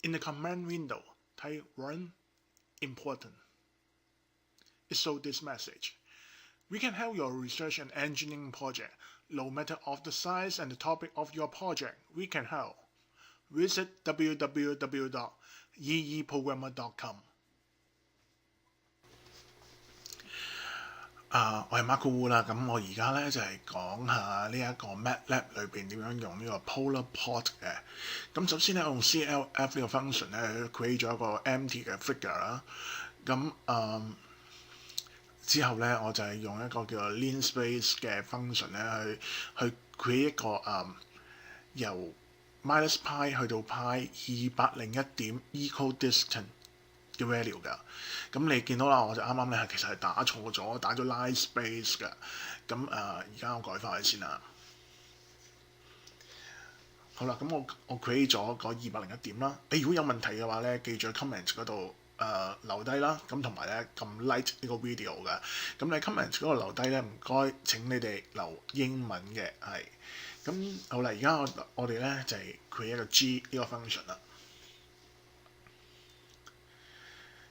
In the command window, type run important. It shows this message. We can help your research and engineering project. No matter of the size and the topic of your project, we can help. Visit www.eeprogrammer.com。我係 Marco Wu 啦，咁我而家咧就係講下呢一個 MATLAB 裏邊點樣用呢個 polar plot 嘅。咁首先咧，我用 CLF 呢個 function 咧 create 咗一個 empty 嘅 figure 啦。咁之後咧，我就係用一個叫做 linspace 嘅 function 咧去 create 一個由 minus pi 去到 pi 201點 equidistant 嘅 value 㗎。咁你見到啦，我就啱啱咧其實係打錯咗，打咗 line space 㗎。咁而家我改翻佢先啦。好啦，咁我 create 咗個201點啦。你如果有問題嘅話咧，記住喺 comment 嗰度留低啦。咁同埋咧撳 like 呢個 video 㗎。咁你 comment 嗰度留低咧，唔該請你哋留英文嘅係。咁好啦，而家我哋咧就係 create 一個 G 呢個 function 啦。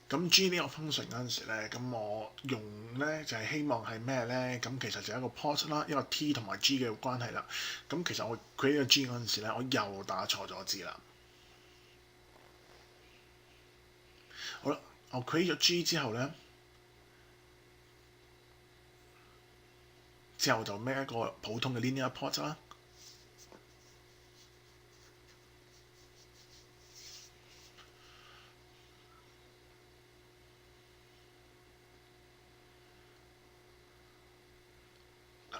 咁 G 呢個 function 嗰陣時咧，咁我用咧就係希望係咩咧？咁其實就係一個 plot 啦，一個 T 同埋 G 嘅關係啦。咁其實我 create 個 G 嗰陣時咧，我又打錯咗字啦。好啦，我 create 咗 G 之後咧，之後就 make 一個普通嘅 linear plot 啦。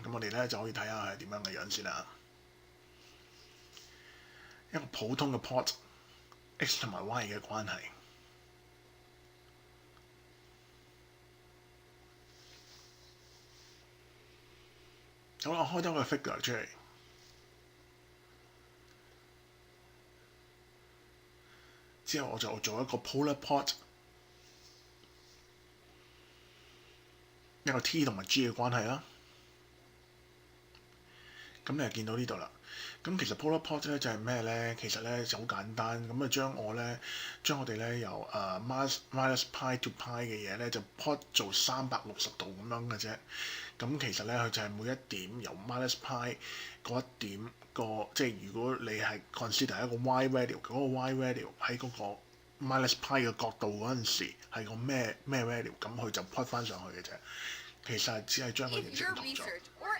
咁我哋咧就可以睇下係點樣嘅樣先啦。一個普通嘅 plot x 同埋 y 嘅關係。好啦，我開多個 figure 出嚟，之後我就做一個 polar plot， 一個 T 同埋 G 嘅關係啦。咁你就見到呢度啦。咁其實 polar plot 咧就係咩咧？其實咧就好簡單。咁將我哋咧由minus pi to pi 嘅嘢咧就 plot 做360度咁樣嘅啫。咁其實咧佢就係每一點由 minus pi 嗰一點即係如果你係 consider 一個 y value， 嗰個 y value 喺嗰個 minus pi 嘅角度嗰陣時係個咩 value， 咁佢就 plot 翻上去嘅啫。其實只係將個形式唔同咗。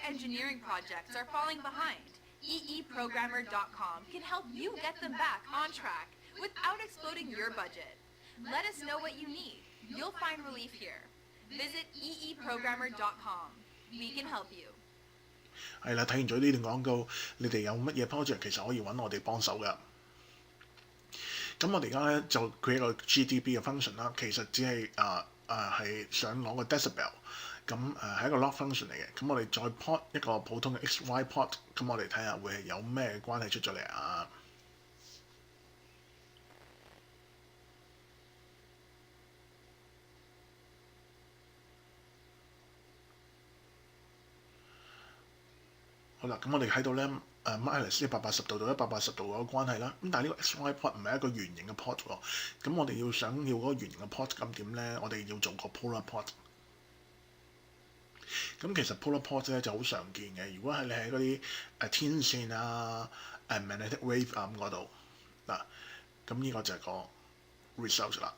Engineering projects are falling behind, eeprogrammer.com can help you get them back on track without exploding your budget. Let us know what you need. You'll find relief here. Visit eeprogrammer.com. We can help you. 係啦，睇完咗呢段廣告，你哋有乜嘢 project 其實可以揾我哋幫手㗎。咁我哋而家咧就 create 一個 GDB 嘅 function 啦，其實只係係想攞個 decibel。咁係一個 log function 嚟嘅，咁我哋再 plot 一個普通嘅 xy plot， 咁我哋睇下會係有咩關係出咗嚟啊！好啦，咁我哋睇到咧minus 180度到180度嗰個關係啦。咁但係呢個 xy plot 唔係一個圓形嘅 plot 喎，咁我哋想要嗰個圓形嘅 plot， 咁點咧？我哋要做個 polar plot。咁其實 polar plot 咧就好常見嘅。如果係你喺嗰啲天線magnetic wave 嗰度嗱，咁呢個就係個 result 啦。